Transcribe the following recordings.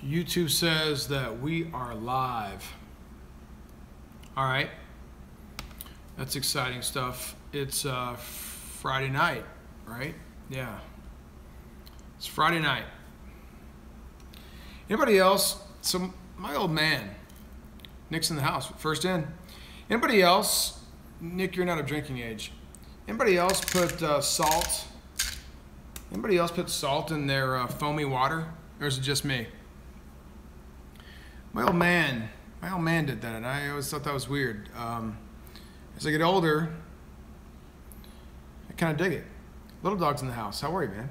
YouTube says that we are live. All right. That's exciting stuff. It's Friday night, right? Yeah. It's Friday night. Anybody else? So my old man, Nick's in the house, first in. Anybody else? Nick, you're not of drinking age. Anybody else put salt? Anybody else put salt in their foamy water? Or is it just me? My old man did that, and I always thought that was weird. As I get older, I kind of dig it. Little dog's in the house. How are you, man?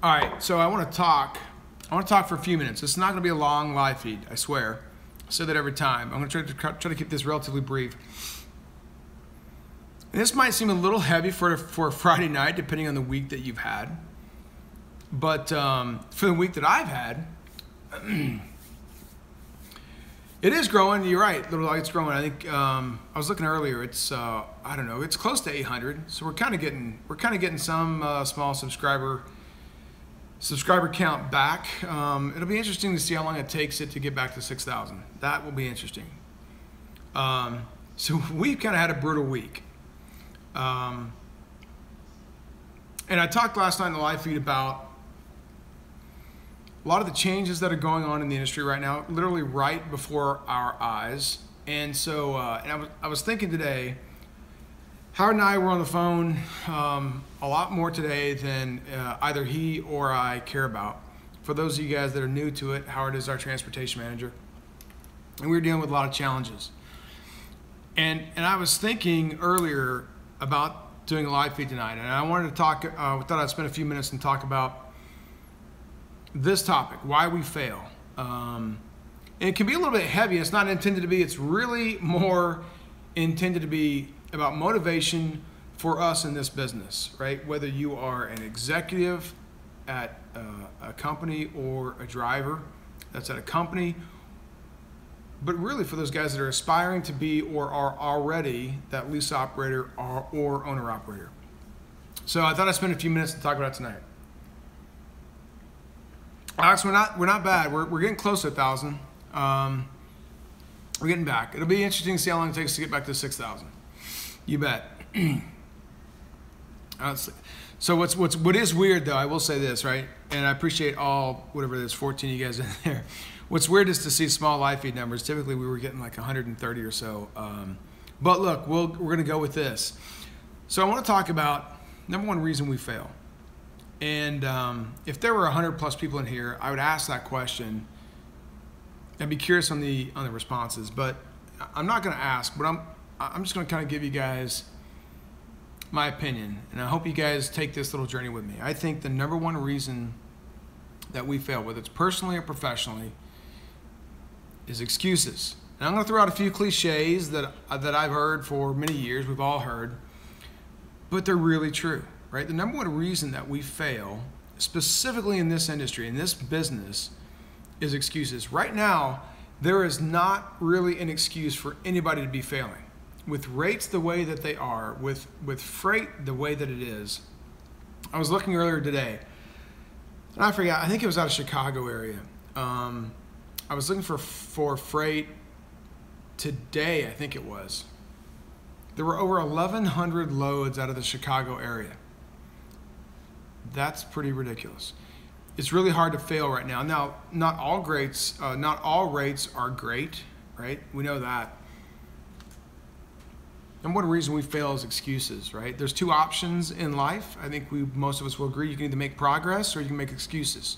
All right, so I want to talk for a few minutes. It's not going to be a long live feed, I swear. I say that every time. I'm going to try to keep this relatively brief. And this might seem a little heavy for a Friday night, depending on the week that you've had. But for the week that I've had, it is growing. You're right, little dog. It's growing. I think I was looking earlier. It's I don't know. It's close to 800. So we're kind of getting some small subscriber count back. It'll be interesting to see how long it takes it to get back to 6,000. That will be interesting. So we've kind of had a brutal week. And I talked last night in the live feed about a lot of the changes that are going on in the industry right now, literally right before our eyes. And so, I was thinking today, Howard and I were on the phone a lot more today than either he or I care about. For those of you guys that are new to it, Howard is our transportation manager, and we were dealing with a lot of challenges. And I was thinking earlier about doing a live feed tonight, and I wanted to talk. I thought I'd spend a few minutes and talk about this topic: why we fail. And it can be a little bit heavy. It's not intended to be. It's really more intended to be about motivation for us in this business, right? Whether you are an executive at a company or a driver that's at a company, but really for those guys that are aspiring to be or are already that lease operator or owner operator. So I thought I'd spend a few minutes to talk about it tonight. Alex, we're not bad. We're getting close to 1,000. We're getting back. It'll be interesting to see how long it takes to get back to 6,000. You bet. So what is weird though, I will say this, right? And I appreciate all, whatever there's 14 of you guys in there. What's weird is to see small live feed numbers. Typically we were getting like 130 or so. But look, we're going to go with this. So I want to talk about number one reason we fail. And if there were 100 plus people in here, I would ask that question. I'd be curious on the responses, but I'm not going to ask. But I'm just going to kind of give you guys my opinion, and I hope you guys take this little journey with me. I think the number one reason that we fail, whether it's personally or professionally, is excuses. And I'm going to throw out a few cliches that I've heard for many years. We've all heard, but they're really true. Right? The number one reason that we fail, specifically in this industry, in this business, is excuses. Right now, there is not really an excuse for anybody to be failing. With rates the way that they are, with freight the way that it is. I was looking earlier today, and I forgot, I think it was out of Chicago area. I was looking for freight today, I think it was. There were over 1,100 loads out of the Chicago area. That's pretty ridiculous. It's really hard to fail right now. Now, not all rates are great, right? We know that. And one reason we fail is excuses, right? There's two options in life. I think most of us will agree. You can either make progress or you can make excuses.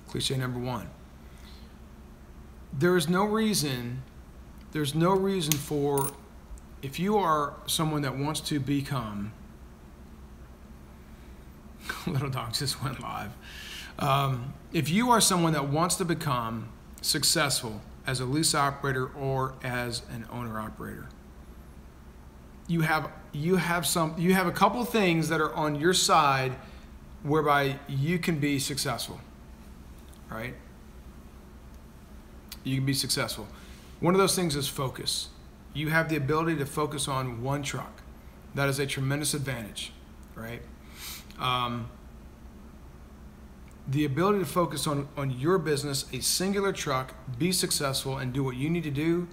Cliche number one. There's no reason for, if you are someone that wants to become, little dog just went live. If you are someone that wants to become successful as a lease operator or as an owner operator, you have a couple of things that are on your side whereby you can be successful, right? You can be successful. One of those things is focus. You have the ability to focus on one truck. That is a tremendous advantage, right? the ability to focus on your business, a singular truck, be successful, and do what you need to do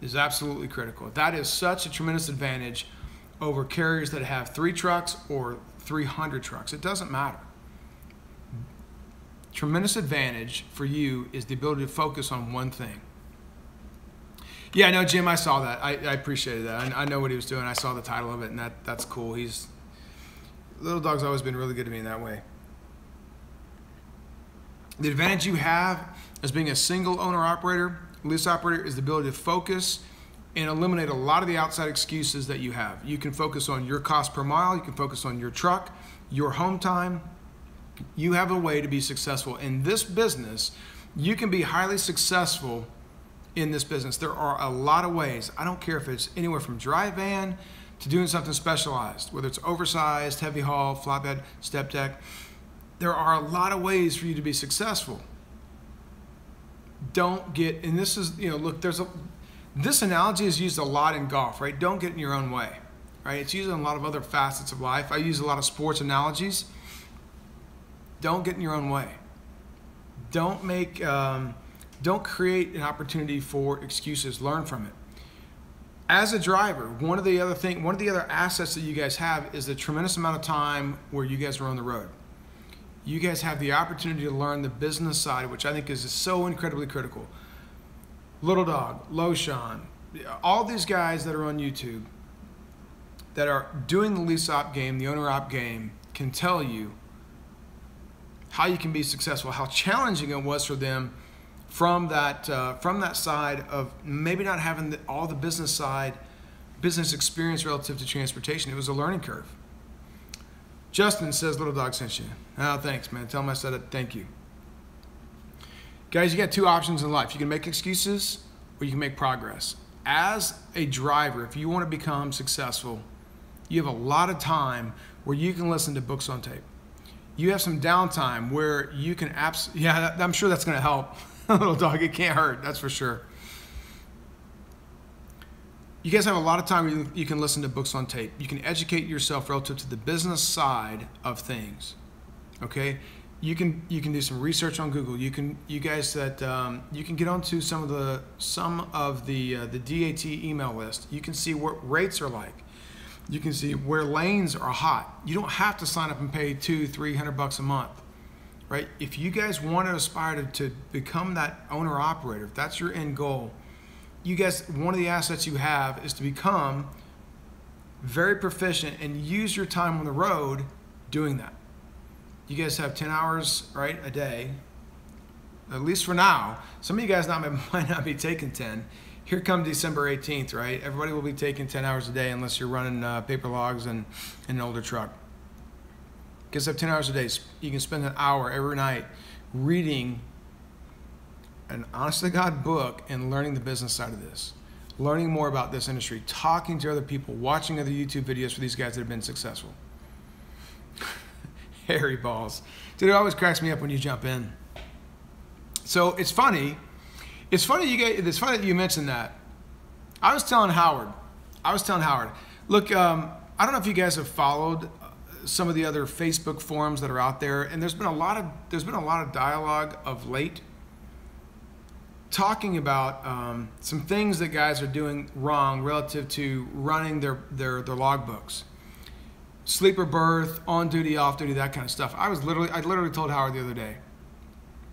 is absolutely critical. That is such a tremendous advantage over carriers that have 3 trucks or 300 trucks. It doesn't matter. Tremendous advantage for you is the ability to focus on one thing. Yeah, no, Jim, I saw that. I appreciated that. I know what he was doing. I saw the title of it, and that's cool. Little Dog's always been really good to me in that way. The advantage you have as being a single owner operator, lease operator, is the ability to focus and eliminate a lot of the outside excuses that you have. You can focus on your cost per mile. You can focus on your truck, your home time. You have a way to be successful in this business. You can be highly successful in this business. There are a lot of ways. I don't care if it's anywhere from dry van to doing something specialized, whether it's oversized, heavy haul, flatbed, step deck. There are a lot of ways for you to be successful. Don't get, and this is, look, this analogy is used a lot in golf, right? Don't get in your own way, right? It's used in a lot of other facets of life. I use a lot of sports analogies. Don't get in your own way. Don't create an opportunity for excuses. Learn from it. As a driver, one of the other assets that you guys have is the tremendous amount of time where you guys are on the road. You guys have the opportunity to learn the business side, which I think is so incredibly critical. Little Dog, Loshan, all these guys that are on YouTube that are doing the lease op game, the owner op game, can tell you how you can be successful, how challenging it was for them from that side of maybe not having all the business experience relative to transportation. It was a learning curve. Justin says Little Dog sent you. Oh, thanks, man. Tell him I said it. Thank you. Guys, you got 2 options in life. You can make excuses or you can make progress. As a driver, if you want to become successful, you have a lot of time where you can listen to books on tape. You have some downtime where you can I'm sure that's going to help. Little Dog, it can't hurt, that's for sure. You guys have a lot of time where you can listen to books on tape. You can educate yourself relative to the business side of things. Okay, you can do some research on Google. You can get onto some of the DAT email list. You can see what rates are like. You can see where lanes are hot. You don't have to sign up and pay $200-300 a month, right? If you guys want to aspire to become that owner operator, if that's your end goal, you guys, one of the assets you have is to become very proficient and use your time on the road doing that. You guys have 10 hours, right, a day, at least for now. Some of you guys might not be taking 10. Here come December 18th, right? Everybody will be taking 10 hours a day unless you're running paper logs and an older truck. You guys have 10 hours a day. You can spend an hour every night reading an honest-to-God book and learning the business side of this, learning more about this industry, talking to other people, watching other YouTube videos for these guys that have been successful. Hairy balls. Dude, it always cracks me up when you jump in. So it's funny. It's funny that you mentioned that. I was telling Howard. Look, I don't know if you guys have followed some of the other Facebook forums that are out there, and there's been a lot of dialogue of late talking about some things that guys are doing wrong relative to running their logbooks. Sleeper berth, on duty, off duty, that kind of stuff. I literally told Howard the other day,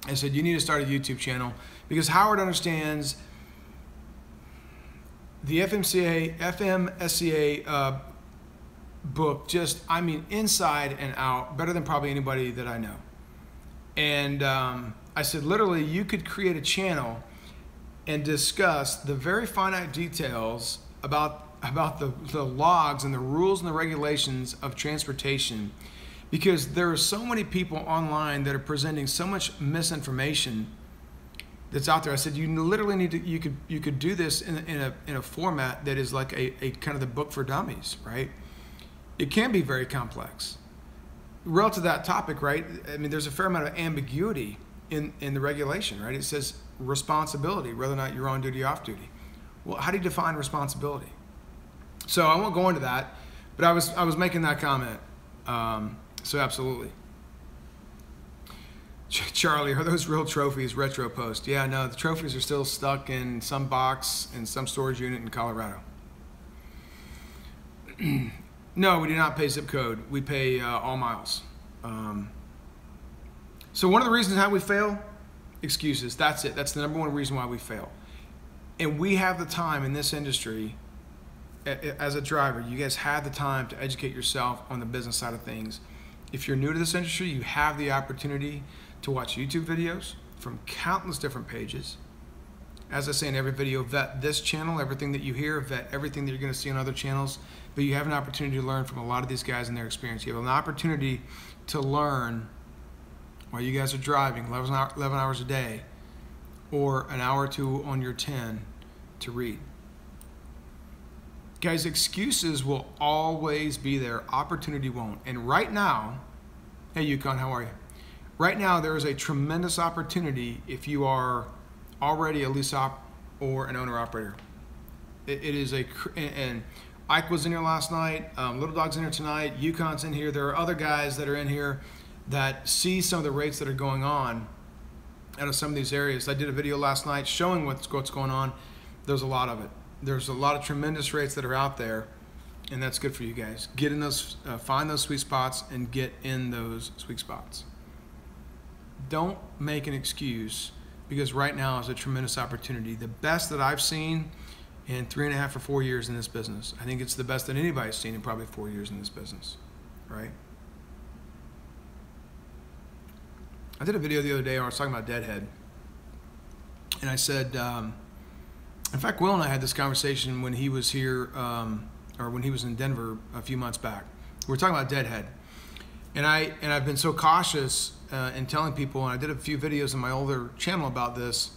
I said, you need to start a YouTube channel because Howard understands the FMSCA book, inside and out, better than probably anybody that I know. And I said, literally, you could create a channel and discuss the very finite details about the logs and the rules and the regulations of transportation, because there are so many people online that are presenting so much misinformation that's out there. I said, you literally need to, you could do this in a format that is like a kind of the book for dummies, right? It can be very complex. Relative to that topic, right? I mean, there's a fair amount of ambiguity in the regulation, right? It says responsibility, whether or not you're on duty or off duty. Well, how do you define responsibility? So I won't go into that, but I was making that comment. So absolutely. Charlie, are those real trophies? Retro post. Yeah, no, the trophies are still stuck in some box in some storage unit in Colorado. No, we do not pay zip code. We pay all miles. So one of the reasons how we fail, excuses. That's it. That's the number one reason why we fail. And we have the time in this industry, as a driver, you guys have the time to educate yourself on the business side of things. If you're new to this industry, you have the opportunity to watch YouTube videos from countless different pages. As I say in every video, vet this channel, everything that you hear, vet everything that you're going to see on other channels. But you have an opportunity to learn from a lot of these guys and their experience. You have an opportunity to learn while you guys are driving 11 hours a day, or an hour or two on your 10 to read. Guys, excuses will always be there. Opportunity won't. And right now, hey Yukon, how are you? Right now, there is a tremendous opportunity if you are already a lease op or an owner operator. It is and Ike was in here last night, Little Dog's in here tonight, Yukon's in here. There are other guys that are in here that see some of the rates that are going on out of some of these areas. I did a video last night showing what's going on. There's a lot of it. There's a lot of tremendous rates that are out there, and that's good for you guys. Get in those, find those sweet spots and get in those sweet spots. Don't make an excuse, because right now is a tremendous opportunity. The best that I've seen in 3.5 or 4 years in this business. I think it's the best that anybody's seen in probably 4 years in this business, right? I did a video the other day where I was talking about Deadhead, and I said, in fact, Will and I had this conversation when he was here, or when he was in Denver a few months back. We were talking about Deadhead, and I've been so cautious in telling people, and I did a few videos on my older channel about this.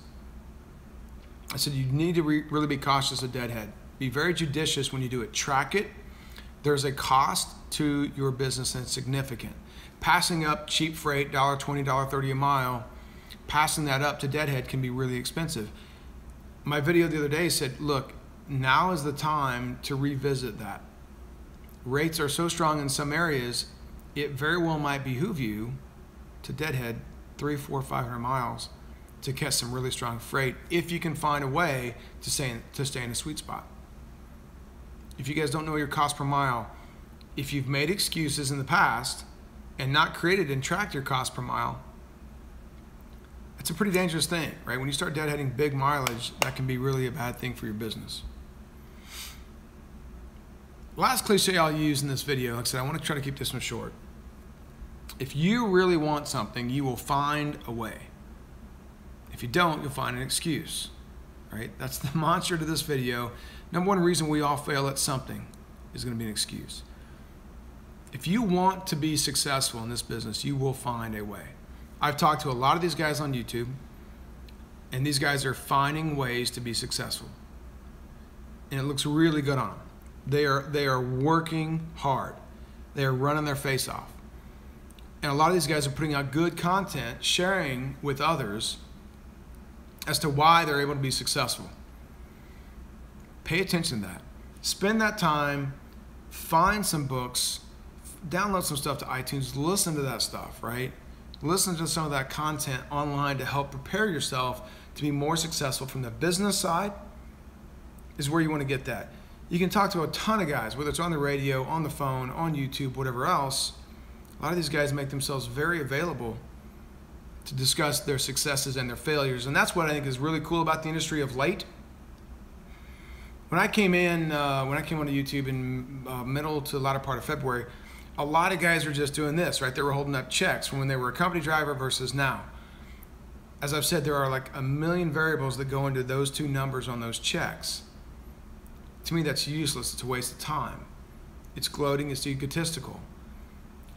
I said you need to really be cautious of Deadhead. Be very judicious when you do it. Track it. There's a cost to your business, and it's significant. Passing up cheap freight, $1.20, $1.30 a mile, passing that up to Deadhead can be really expensive. My video the other day said, look, now is the time to revisit that. Rates are so strong in some areas, it very well might behoove you to Deadhead 300, 400, 500 miles to catch some really strong freight if you can find a way to stay in a sweet spot. If you guys don't know your cost per mile, if you've made excuses in the past and not created and tracked your cost per mile, it's a pretty dangerous thing, right? When you start deadheading big mileage, that can be really a bad thing for your business. Last cliche I'll use in this video, like I said, I want to try to keep this one short. If you really want something, you will find a way. If you don't, you'll find an excuse, right? That's the mantra to this video. Number one reason we all fail at something is going to be an excuse. If you want to be successful in this business, you will find a way. I've talked to a lot of these guys on YouTube, and these guys are finding ways to be successful. And it looks really good on them. They are working hard. They are running their face off. And a lot of these guys are putting out good content, sharing with others as to why they're able to be successful. Pay attention to that. Spend that time, find some books, download some stuff to iTunes, listen to that stuff, right? Listen to some of that content online to help prepare yourself to be more successful. From the business side is where you want to get that. You can talk to a ton of guys, whether it's on the radio, on the phone, on YouTube, whatever else. A lot of these guys make themselves very available to discuss their successes and their failures. And that's what I think is really cool about the industry of late. When I came in, onto YouTube in middle to the latter part of February, a lot of guys were just doing this, right? They were holding up checks from when they were a company driver versus now. As I've said, there are like a million variables that go into those two numbers on those checks. To me, that's useless. It's a waste of time. It's gloating. It's egotistical.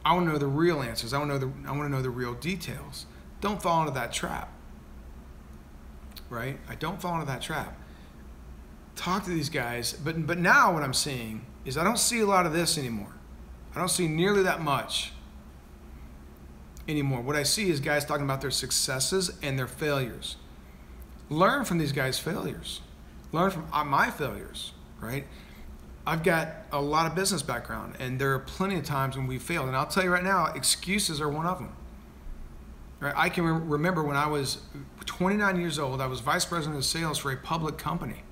I want to know the real answers. I want to know the real details. Don't fall into that trap, right? I don't fall into that trap. Talk to these guys, but now what I'm seeing is I don't see a lot of this anymore. I don't see nearly that much anymore. What I see is guys talking about their successes and their failures. Learn from these guys' failures. Learn from my failures, right? I've got a lot of business background, and there are plenty of times when we failed. And I'll tell you right now, excuses are one of them. Right? I can remember when I was 29 years old, I was vice president of sales for a public company.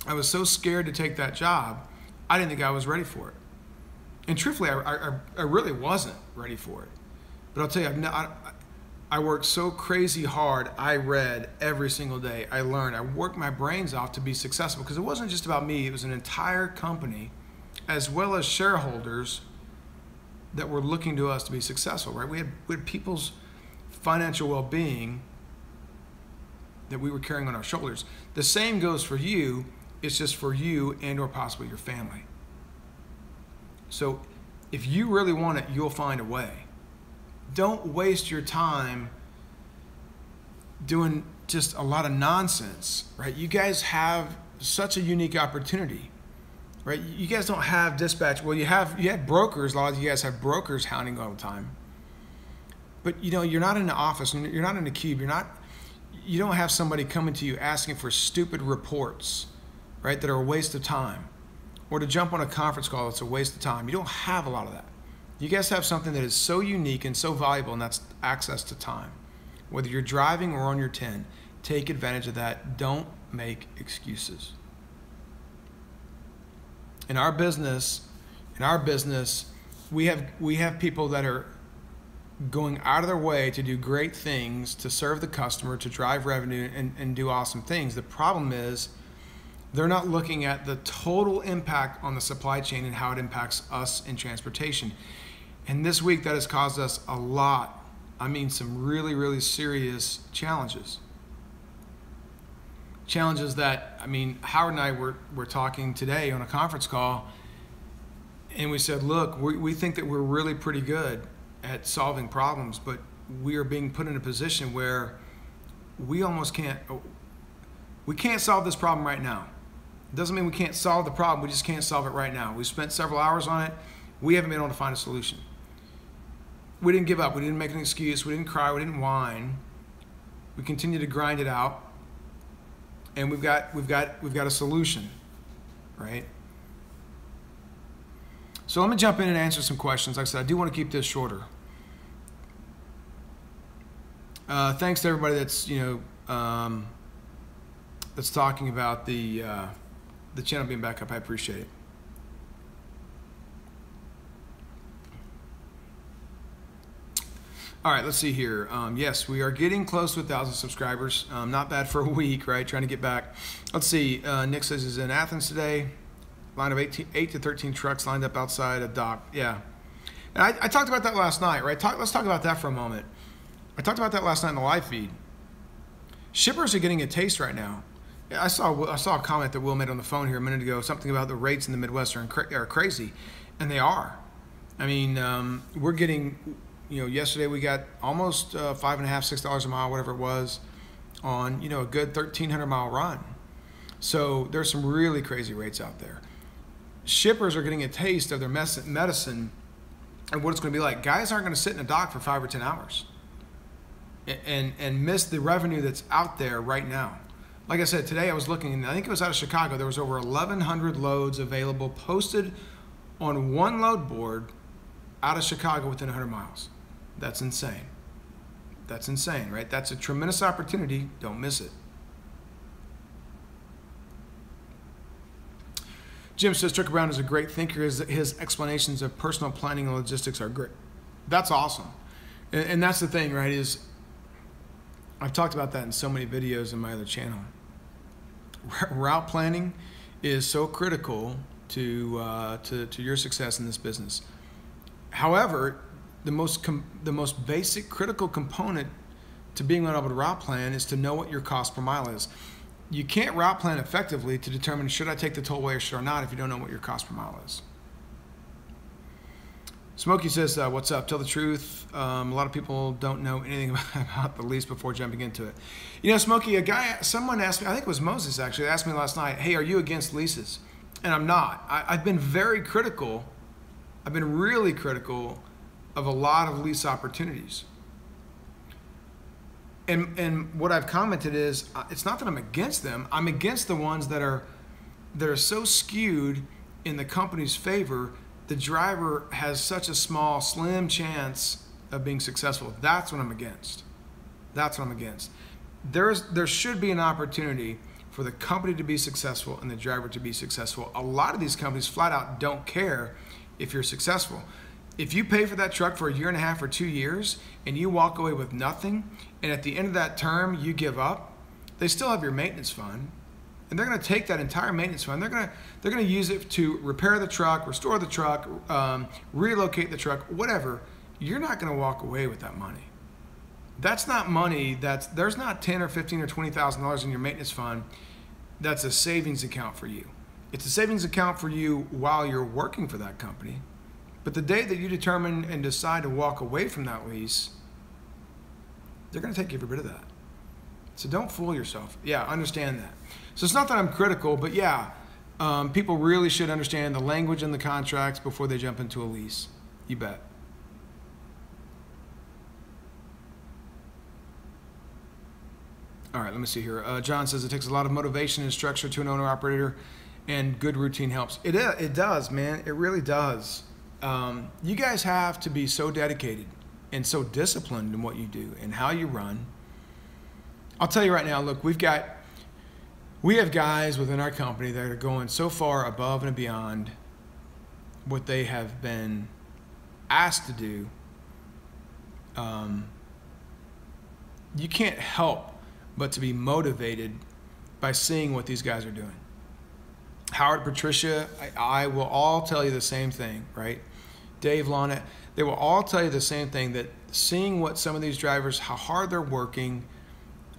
I was so scared to take that job, I didn't think I was ready for it. And truthfully, I really wasn't ready for it. But I'll tell you, I worked so crazy hard. I read every single day. I learned. I worked my brains off to be successful, because it wasn't just about me. It was an entire company, as well as shareholders, that were looking to us to be successful, right? We had people's financial well-being that we were carrying on our shoulders. The same goes for you. It's just for you and or possibly your family. So if you really want it, you'll find a way. Don't waste your time doing just a lot of nonsense, right? You guys have such a unique opportunity, right? You guys don't have dispatch. Well, you have brokers. A lot of you guys have brokers hounding all the time. But you're not in the office, and you're not in the cube. You don't have somebody coming to you asking for stupid reports, right, that are a waste of time, or to jump on a conference call that's a waste of time. You don't have a lot of that. You guys have something that is so unique and so valuable, and that's access to time. Whether you're driving or on your 10, take advantage of that. Don't make excuses. In our business, we have people that are going out of their way to do great things, to serve the customer, to drive revenue, and do awesome things. The problem is they're not looking at the total impact on the supply chain and how it impacts us in transportation. And this week, that has caused us a lot, some really, really serious challenges. Challenges that, Howard and I were talking today on a conference call, and we said, look, we think that we're really pretty good at solving problems, but we are being put in a position where we can't solve this problem right now. It doesn't mean we can't solve the problem, we just can't solve it right now. We spent several hours on it. We haven't been able to find a solution. We didn't give up. We didn't make an excuse. We didn't cry. We didn't whine. We continue to grind it out, and we've got a solution, right? So let me jump in and answer some questions. Like I said, I do want to keep this shorter. Thanks to everybody that's that's talking about the channel being back up. I appreciate it. All right, let's see here. Yes, we are getting close to 1,000 subscribers. Not bad for a week, right? Trying to get back. Let's see. Nick says he's in Athens today. Line of 8 to 13 trucks lined up outside a dock. Yeah. And I talked about that last night, right? Let's talk about that for a moment. I talked about that last night in the live feed. Shippers are getting a taste right now. I saw a comment that Will made on the phone here a minute ago, something about the rates in the Midwest are crazy, and they are. We're getting, yesterday we got almost $5.50, $6 a mile, whatever it was, on a good 1,300 mile run. So there's some really crazy rates out there. Shippers are getting a taste of their medicine and what it's going to be like. Guys aren't going to sit in a dock for 5 or 10 hours and miss the revenue that's out there right now. Like I said, today I was looking, and I think it was out of Chicago. There was over 1,100 loads available, posted on one load board out of Chicago within 100 miles. That's insane. That's insane, right? That's a tremendous opportunity. Don't miss it. Jim says Trickle Brown is a great thinker. His explanations of personal planning and logistics are great. That's awesome. And that's the thing, right, is I've talked about that in so many videos in my other channel. Route planning is so critical to your success in this business. However, the most basic critical component to being able to route plan is to know what your cost per mile is. You can't route plan effectively to determine should I take the tollway or should I not if you don't know what your cost per mile is. Smokey says, what's up? Tell the truth. A lot of people don't know anything about the lease before jumping into it. Smokey, someone asked me, I think it was Moses actually, asked me last night, hey, are you against leases? And I'm not. I've been very critical. I've been really critical of a lot of lease opportunities. And what I've commented is, it's not that I'm against them. I'm against the ones that are so skewed in the company's favor. The driver has such a small, slim chance of being successful. That's what I'm against. That's what I'm against. There should be an opportunity for the company to be successful and the driver to be successful. A lot of these companies flat out don't care if you're successful. If you pay for that truck for a year and a half or 2 years and you walk away with nothing, and at the end of that term you give up, they still have your maintenance fund, and they're going to take that entire maintenance fund. They're going to use it to repair the truck, restore the truck, relocate the truck, whatever. You're not going to walk away with that money. That's not money. There's not $10 or $15 or $20,000 in your maintenance fund. That's a savings account for you. It's a savings account for you while you're working for that company. But the day that you determine and decide to walk away from that lease, they're going to take every bit of that. So don't fool yourself. Yeah, understand that. So it's not that I'm critical, but yeah, people really should understand the language in the contracts before they jump into a lease. You bet. All right, let me see here. John says it takes a lot of motivation and structure to an owner-operator, and good routine helps. It does, man. It really does. You guys have to be so dedicated and so disciplined in what you do and how you run. I'll tell you right now, look, we have guys within our company that are going so far above and beyond what they have been asked to do. You can't help but to be motivated by seeing what these guys are doing. Howard, Patricia, I will all tell you the same thing, right? Dave, Lana, they will all tell you the same thing, that seeing what some of these drivers, how hard they're working,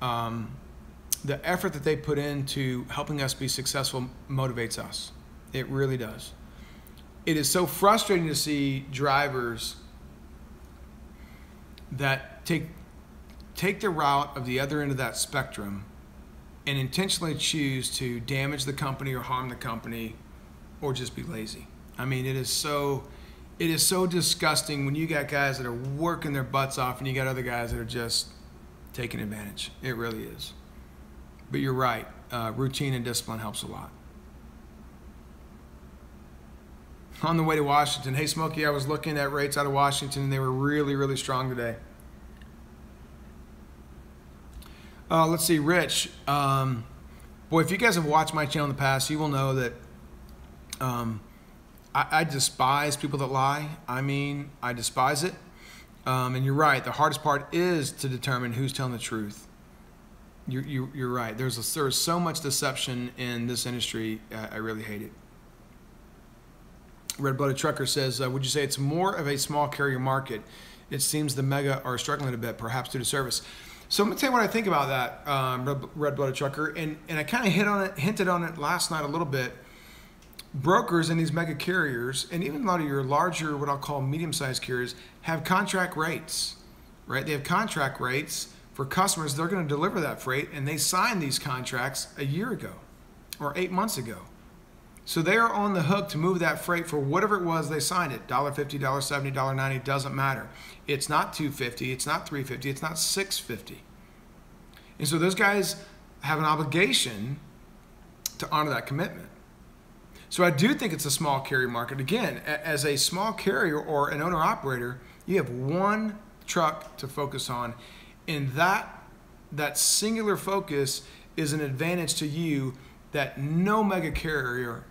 the effort that they put into helping us be successful motivates us. It really does. It is so frustrating to see drivers that take the route of the other end of that spectrum and intentionally choose to damage the company or harm the company or just be lazy. I mean, it is so disgusting when you got guys that are working their butts off and you got other guys that are just taking advantage. It really is. But you're right. Routine and discipline helps a lot. On the way to Washington, hey Smokey, I was looking at rates out of Washington and they were really, really strong today. Let's see, Rich. Boy, if you guys have watched my channel in the past, you will know that I despise people that lie. I mean, I despise it. And you're right. The hardest part is to determine who's telling the truth. You're right. There's so much deception in this industry. I really hate it. Red-blooded trucker says, would you say it's more of a small carrier market? It seems the mega are struggling a bit, perhaps due to service. So I'm gonna tell you what I think about that, red-blooded trucker, and I kind of hinted on it last night a little bit. Brokers and these mega carriers, and even a lot of your larger, what I'll call medium-sized carriers, have contract rates, right? They have contract rates for customers. They're going to deliver that freight, and they signed these contracts a year ago or 8 months ago. So they are on the hook to move that freight for whatever it was they signed it. $1.50, $1.70, $1.90, doesn't matter. It's not $2.50, it's not $3.50, it's not $6.50. And so those guys have an obligation to honor that commitment. So I do think it's a small carrier market. Again, as a small carrier or an owner-operator, you have one truck to focus on, and that singular focus is an advantage to you that no mega carrier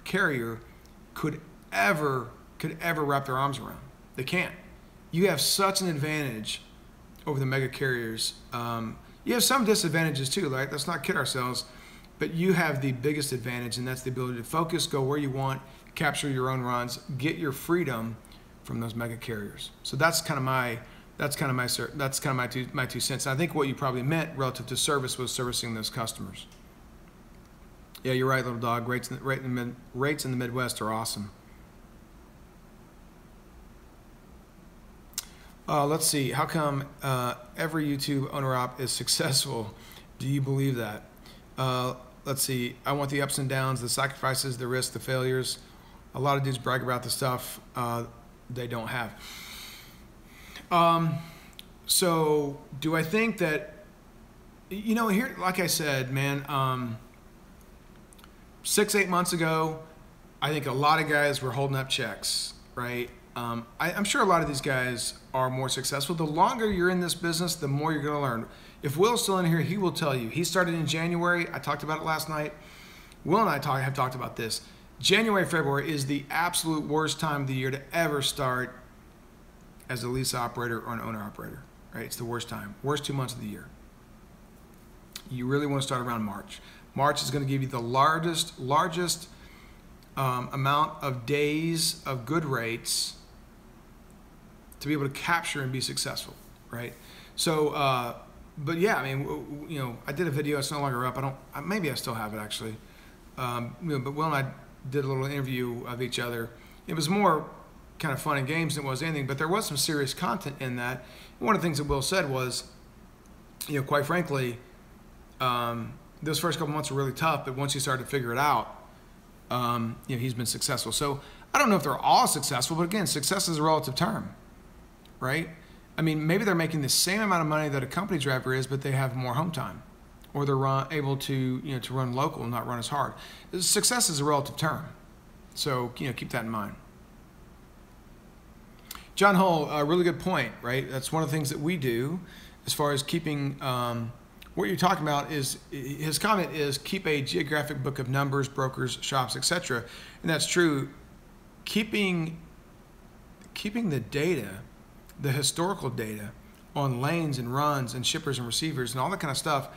could ever wrap their arms around. They can't. You have such an advantage over the mega carriers. You have some disadvantages too, right? Let's not kid ourselves. But you have the biggest advantage, and that's the ability to focus, go where you want, capture your own runs, get your freedom from those mega carriers. So that's kind of my two cents. And I think what you probably meant relative to service was servicing those customers. Yeah, you're right, little dog. Rates in the Midwest are awesome. Let's see. How come every YouTube owner-op is successful? Do you believe that? Let's see. I want the ups and downs, the sacrifices, the risks, the failures. A lot of dudes brag about the stuff they don't have. So do I think that, here, like I said, man, 6-8 months ago, I think a lot of guys were holding up checks, right? I'm sure a lot of these guys are more successful. The longer you're in this business, the more you're going to learn. If Will's still in here, he will tell you. He started in January. I talked about it last night. Will and I have talked about this. January, February is the absolute worst time of the year to ever start as a lease operator or an owner operator, right? It's the worst time, worst 2 months of the year. You really want to start around March. March is going to give you the largest amount of days of good rates to be able to capture and be successful, right? So, but yeah, I mean, you know, I did a video. It's no longer up. Maybe I still have it actually. You know, but Will and I did a little interview of each other. It was more kind of fun and games than it was anything, but there was some serious content in that. One of the things that Will said was, you know, quite frankly, those first couple months were really tough, but once he started to figure it out, you know, he's been successful. So I don't know if they're all successful, but again, success is a relative term, right? I mean, maybe they're making the same amount of money that a company driver is, but they have more home time, or they're able to, you know, to run local and not run as hard. Success is a relative term, so you know, keep that in mind. John Hull, a really good point, right? That's one of the things that we do as far as keeping. What you're talking about is, his comment is, keep a geographic book of numbers, brokers, shops, etc. And that's true. Keeping the data, the historical data on lanes and runs and shippers and receivers and all that kind of stuff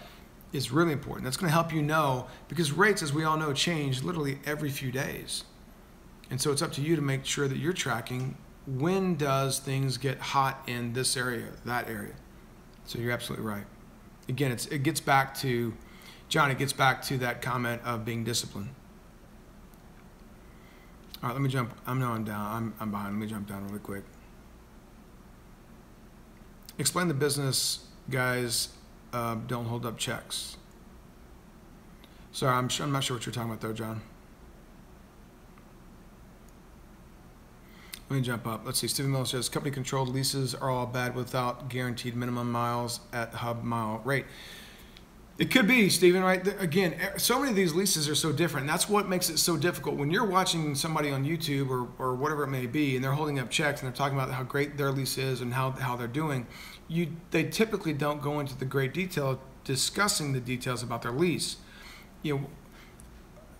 is really important. That's going to help you know, because rates, as we all know, change literally every few days. And so it's up to you to make sure that you're tracking when does things get hot in this area, that area. So you're absolutely right. Again, it gets back to, John, it gets back to that comment of being disciplined. All right, let me jump. I'm down. I'm behind. Let me jump down really quick. Explain the business guys don't hold up checks. Sorry, I'm not sure what you're talking about there, John. Let me jump up. Let's see. Stephen Miller says, company-controlled leases are all bad without guaranteed minimum miles at hub mile rate. It could be, Stephen, right? Again, so many of these leases are so different. And that's what makes it so difficult. When you're watching somebody on YouTube or whatever it may be, and they're holding up checks and they're talking about how great their lease is and how they're doing, they typically don't go into the great detail discussing the details about their lease. You know,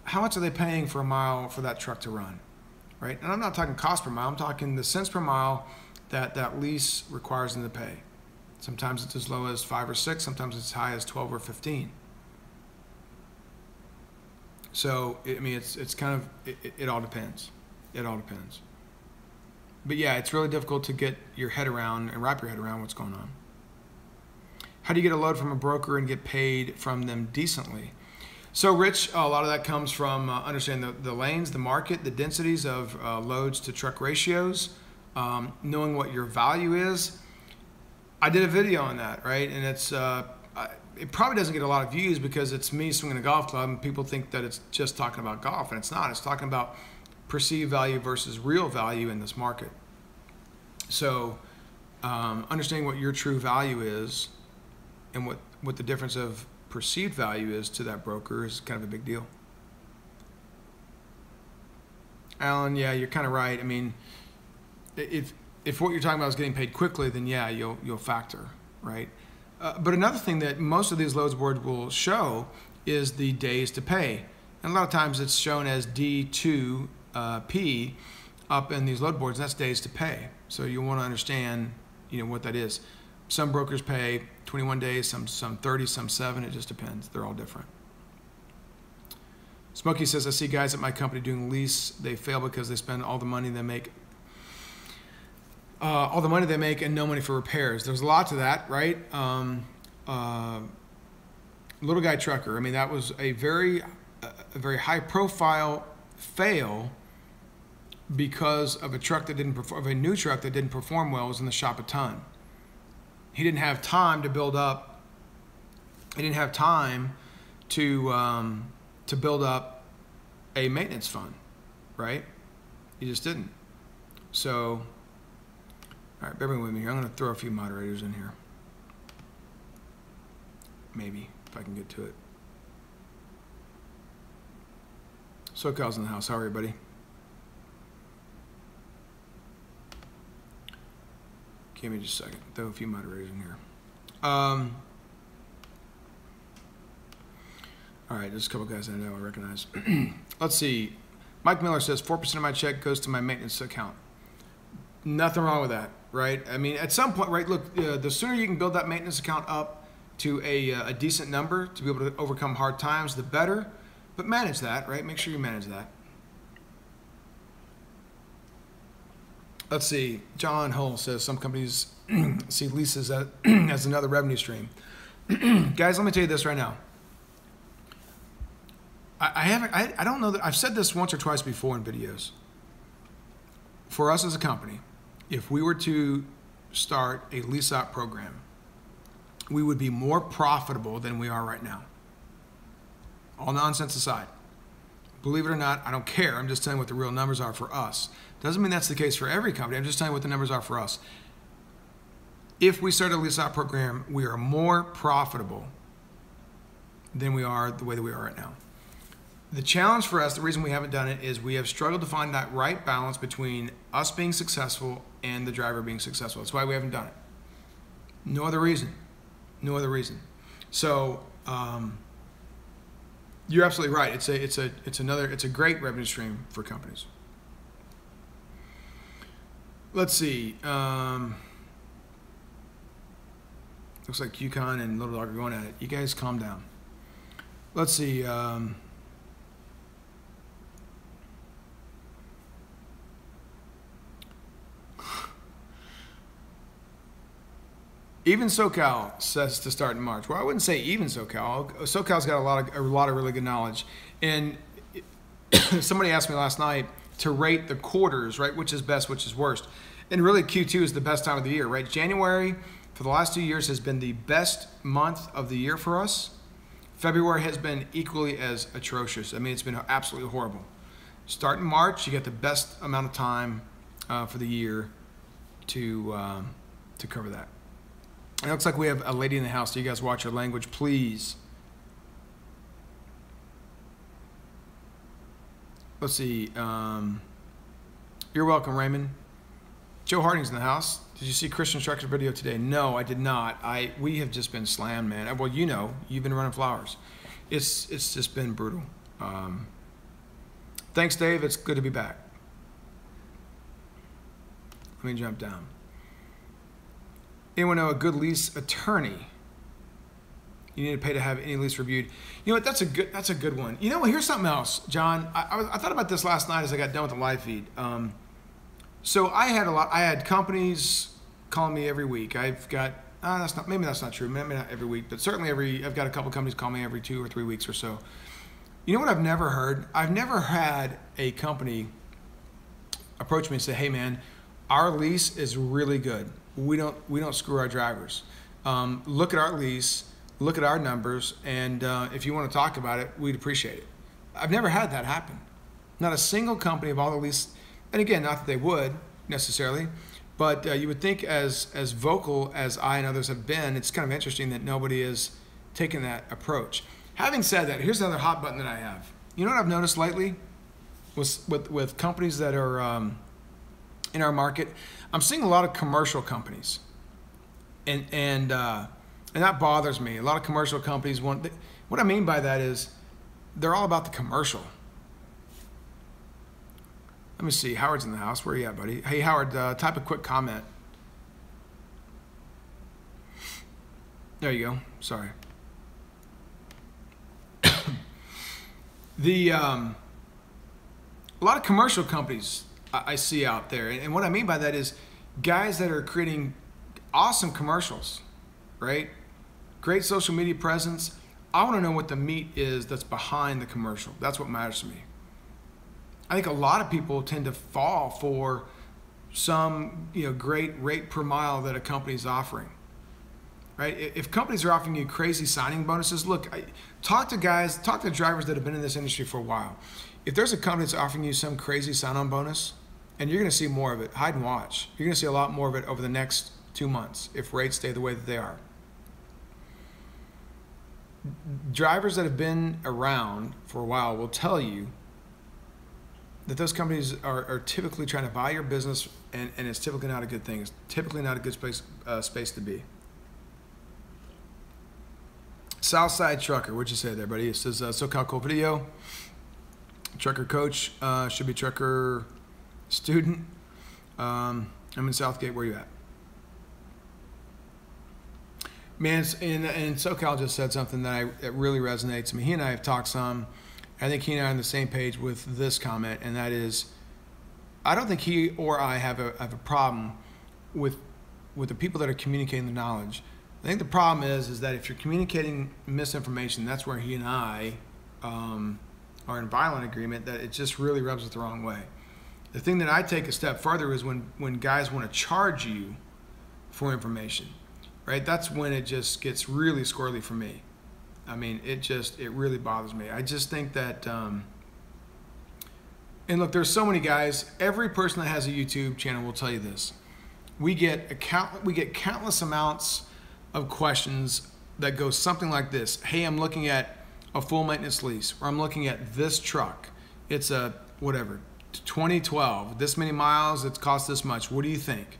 how much are they paying for a mile for that truck to run? Right? And I'm not talking cost per mile, I'm talking the cents per mile that lease requires them to pay. Sometimes it's as low as 5 or 6, sometimes it's as high as 12 or 15. So, I mean, it's kind of, it all depends. It all depends. But yeah, it's really difficult to get your head around and wrap your head around what's going on. How do you get a load from a broker and get paid from them decently? So, Rich, a lot of that comes from understanding the lanes, the market, the densities of loads to truck ratios, knowing what your value is. I did a video on that, right? And it probably doesn't get a lot of views because it's me swinging a golf club and people think that it's just talking about golf, and it's not. It's talking about perceived value versus real value in this market. So, understanding what your true value is and what the difference of perceived value is to that broker is kind of a big deal. Alan, yeah, you're kind of right. I mean, if what you're talking about is getting paid quickly, then yeah, you'll factor, right? But another thing that most of these loads boards will show is the days to pay. And a lot of times it's shown as D2P up in these load boards, and that's days to pay. So you want to understand, you know, what that is. Some brokers pay 21 days, some 30, some 7. It just depends. They're all different. Smokey says, I see guys at my company doing lease. They fail because they spend all the money they make. And no money for repairs. There's a lot to that, right? Little guy trucker. I mean, that was a very high-profile fail because of a truck that didn't perform, of a new truck that didn't perform well. It was in the shop a ton. He didn't have time to build up. He didn't have time to build up a maintenance fund, right? He just didn't. So, all right, bear with me here. I'm going to throw a few moderators in here. Maybe, if I can get to it. SoCal's in the house. How are you, buddy? Give me just a second. Throw a few moderators in here. All right, there's a couple guys I know I recognize. Let's see. Mike Miller says 4% of my check goes to my maintenance account. Nothing wrong with that, right? I mean, at some point, right? Look, the sooner you can build that maintenance account up to a decent number to be able to overcome hard times, the better. But manage that, right? Make sure you manage that. Let's see. John Hull says some companies see leases as another revenue stream. Guys, let me tell you this right now. I don't know that I've said this once or twice before in videos. For us as a company, if we were to start a lease out program, we would be more profitable than we are right now. All nonsense aside. Believe it or not, I don't care. I'm just telling you what the real numbers are for us. Doesn't mean that's the case for every company. I'm just telling you what the numbers are for us. If we start a lease out program, we are more profitable than we are the way that we are right now. The challenge for us, the reason we haven't done it, is we have struggled to find that right balance between us being successful and the driver being successful. That's why we haven't done it. No other reason. No other reason. So you're absolutely right. It's a great revenue stream for companies. Let's see. Looks like Yukon and Little Dog are going at it. You guys calm down. Let's see. Even SoCal says to start in March. Well, I wouldn't say even SoCal. SoCal's got a lot of really good knowledge. And somebody asked me last night to rate the quarters, right? Which is best, which is worst. And really Q2 is the best time of the year, right? January for the last 2 years has been the best month of the year for us. February has been equally as atrocious. I mean, it's been absolutely horrible. Start in March, you get the best amount of time for the year to cover that. It looks like we have a lady in the house. So you guys watch your language, please. Let's see. You're welcome, Raymond. Joe Harding's in the house. Did you see Christian Structure video today? No, I did not. We have just been slammed, man. Well, you know, you've been running flowers. It's just been brutal. Thanks, Dave. It's good to be back. Let me jump down. Anyone know a good lease attorney you need to pay to have any lease reviewed? You know what? That's a good one. You know what? Here's something else, John. I thought about this last night as I got done with the live feed. So I had companies calling me every week. I've got maybe that's not true. Maybe not every week, but certainly I've got a couple companies call me every 2 or 3 weeks or so. You know what I've never heard? I've never had a company approach me and say, "Hey, man, our lease is really good. We don't screw our drivers. Look at our lease, look at our numbers, and if you want to talk about it, we'd appreciate it." I've never had that happen. Not a single company of all the lease, and again, not that they would necessarily, but you would think as vocal as I and others have been, it's kind of interesting that nobody is taking that approach. Having said that, here's another hot button that I have. You know what I've noticed lately with companies that are in our market? I'm seeing a lot of commercial companies, and that bothers me. A lot of commercial companies what I mean by that is they're all about the commercial. Let me see. Howard's in the house. Where are you at, buddy? Hey, Howard, type a quick comment. There you go. Sorry. A lot of commercial companies I see out there, and what I mean by that is guys that are creating awesome commercials, right? Great social media presence. I want to know what the meat is that's behind the commercial. That's what matters to me. I think a lot of people tend to fall for some great rate per mile that a company is offering, right? If companies are offering you crazy signing bonuses, look, talk to drivers that have been in this industry for a while. If there's a company that's offering you some crazy sign-on bonus, and you're going to see more of it, hide and watch. You're going to see a lot more of it over the next 2 months if rates stay the way that they are. Drivers that have been around for a while will tell you that those companies are typically trying to buy your business, and it's typically not a good thing. It's typically not a good space to be. Southside Trucker, what'd you say there, buddy? It says SoCal Cool Video. Trucker coach, should be trucker student. I'm in Southgate. Where you at? Man, and SoCal just said something that really resonates. I mean, he and I have talked some. I think he and I are on the same page with this comment, and that is, I don't think he or I have a problem with the people that are communicating the knowledge. I think the problem is that if you're communicating misinformation, that's where he and I are in violent agreement, that it just really rubs it the wrong way. The thing that I take a step further is when guys want to charge you for information, right? That's when it just gets really squirrely for me. I mean, it really bothers me. I just think that, and look, there's so many guys. Every person that has a YouTube channel will tell you this. We get countless amounts of questions that go something like this. Hey, I'm looking at a full maintenance lease, or I'm looking at this truck. It's a whatever, 2012, this many miles, it's cost this much. What do you think?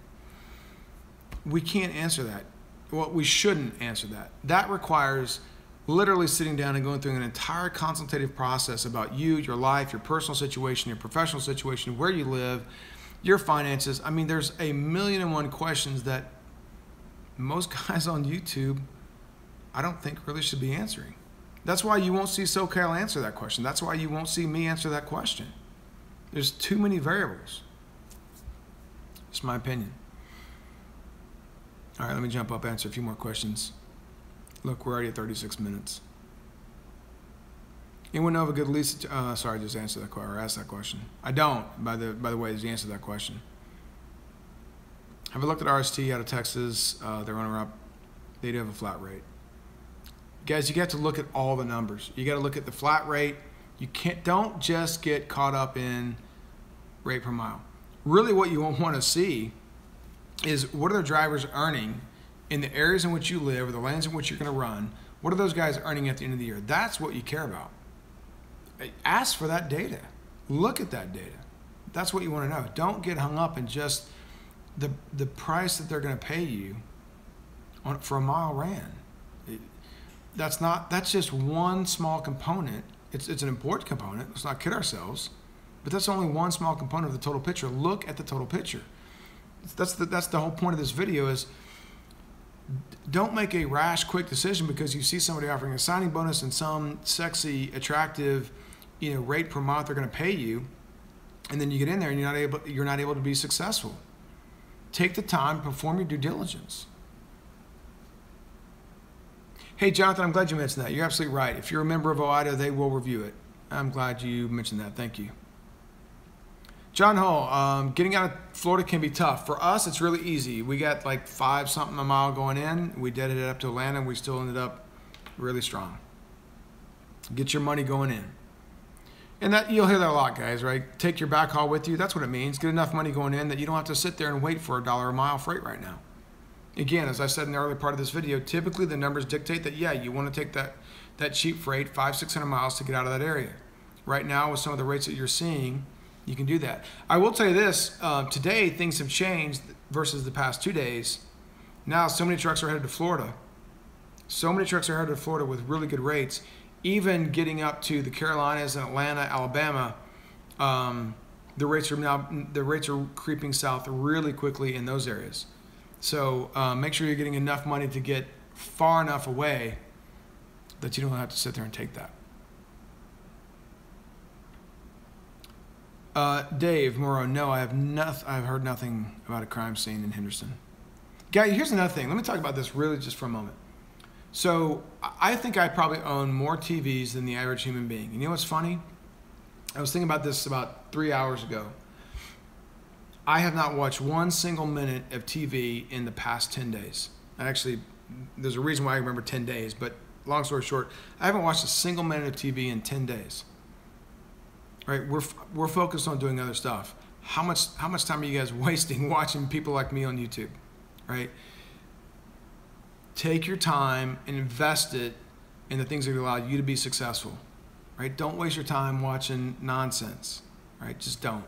We can't answer that. Well, we shouldn't answer that. That requires literally sitting down and going through an entire consultative process about you, your life, your personal situation, your professional situation, where you live, your finances. I mean, there's a million and one questions that most guys on YouTube, I don't think really should be answering. That's why you won't see SoCal answer that question. That's why you won't see me answer that question. There's too many variables. It's my opinion. All right, let me jump up, answer a few more questions. Look, we're already at 36 minutes. Anyone know of a good lease? Sorry, I just answered that question, or asked that question. I don't, by the way, as you answered that question. Have I looked at RST out of Texas? They're runner-up. They do have a flat rate. Guys, you got to look at all the numbers. You got to look at the flat rate. Don't just get caught up in rate per mile. Really what you want to see is what are the drivers earning in the areas in which you live, or the lands in which you're going to run. What are those guys earning at the end of the year? That's what you care about. Ask for that data. Look at that data. That's what you want to know. Don't get hung up in just the price that they're going to pay you for a mile ran. That's just one small component. It's an important component. Let's not kid ourselves. But that's only one small component of the total picture. Look at the total picture. That's the whole point of this video is, don't make a rash, quick decision because you see somebody offering a signing bonus and some sexy, attractive, rate per month they're going to pay you, and then you get in there and you're not able to be successful. Take the time, perform your due diligence. Hey, Jonathan, I'm glad you mentioned that. You're absolutely right. If you're a member of OIDA, they will review it. I'm glad you mentioned that. Thank you. John Hull, getting out of Florida can be tough. For us, it's really easy. We got like 5-something a mile going in. We deadheaded up to Atlanta, and we still ended up really strong. Get your money going in. And that you'll hear that a lot, guys, right? Take your backhaul with you. That's what it means. Get enough money going in that you don't have to sit there and wait for $1 a mile freight right now. Again, as I said in the earlier part of this video, typically the numbers dictate that, yeah, you want to take that cheap freight 500-600 miles to get out of that area. Right now, with some of the rates that you're seeing, you can do that. I will tell you this, today things have changed versus the past 2 days. Now so many trucks are headed to Florida. So many trucks are headed to Florida with really good rates. Even getting up to the Carolinas and Atlanta, Alabama, the rates are creeping south really quickly in those areas. So make sure you're getting enough money to get far enough away that you don't have to sit there and take that. Dave Moreau, no, I've heard nothing about a crime scene in Henderson. Guy, here's another thing. Let me talk about this really just for a moment. So I think I probably own more TVs than the average human being. You know what's funny? I was thinking about this about 3 hours ago. I have not watched one single minute of TV in the past 10 days. And actually, there's a reason why I remember 10 days, but long story short, I haven't watched a single minute of TV in 10 days. Right? We're focused on doing other stuff. How much time are you guys wasting watching people like me on YouTube? Right? Take your time and invest it in the things that allow you to be successful. Right? Don't waste your time watching nonsense. right? Just don't.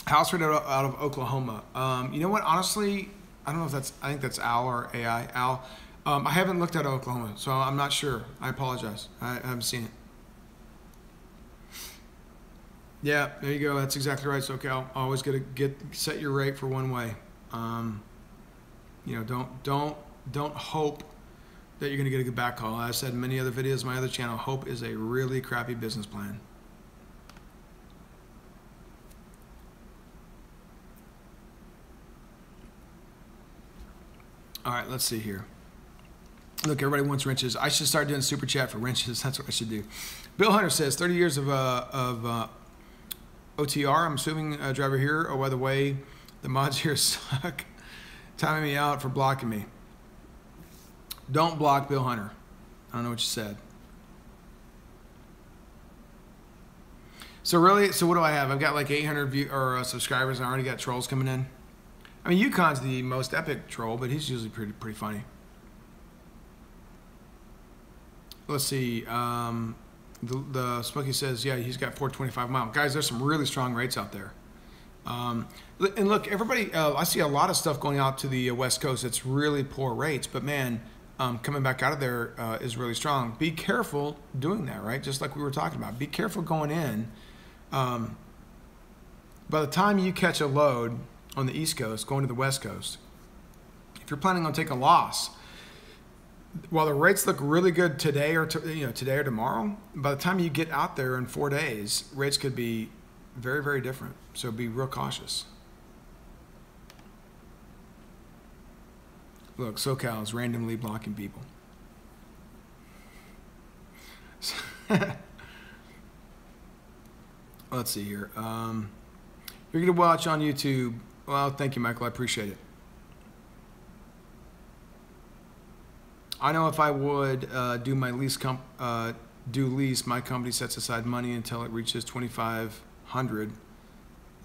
House right out of Oklahoma. You know what? Honestly, I don't know if that's, I think that's Al or AI. Al. I haven't looked at Oklahoma, so I'm not sure. I apologize. I haven't seen it. Yeah, there you go. That's exactly right, SoCal. Always gotta set your rate for one way. You know, don't hope that you're gonna get a good back call. I've said in many other videos, my other channel, hope is a really crappy business plan. All right, let's see here. Look, everybody wants wrenches. I should start doing super chat for wrenches. That's what I should do. Bill Hunter says 30 years of OTR. I'm assuming a driver here. Oh, by the way, the mods here suck. Timing me out for blocking me. Don't block Bill Hunter. I don't know what you said. So really, so what do I have? I've got like 800 subscribers. I already got trolls coming in. I mean, Yukon's the most epic troll, but he's usually pretty funny. Let's see. The Smokey says, yeah, he's got 425 mile. Guys, there's some really strong rates out there. And look, everybody, I see a lot of stuff going out to the West Coast. It's really poor rates, but man, coming back out of there is really strong. Be careful doing that, right? Just like we were talking about. Be careful going in. By the time you catch a load on the East Coast, going to the West Coast, if you're planning on taking a loss, while the rates look really good today or today or tomorrow, by the time you get out there in 4 days, rates could be very, very different. So be real cautious. Look, SoCal is randomly blocking people. Let's see here. You're gonna watch on YouTube. Well, thank you, Michael. I appreciate it. I know if I would do my lease, my company sets aside money until it reaches 2,500,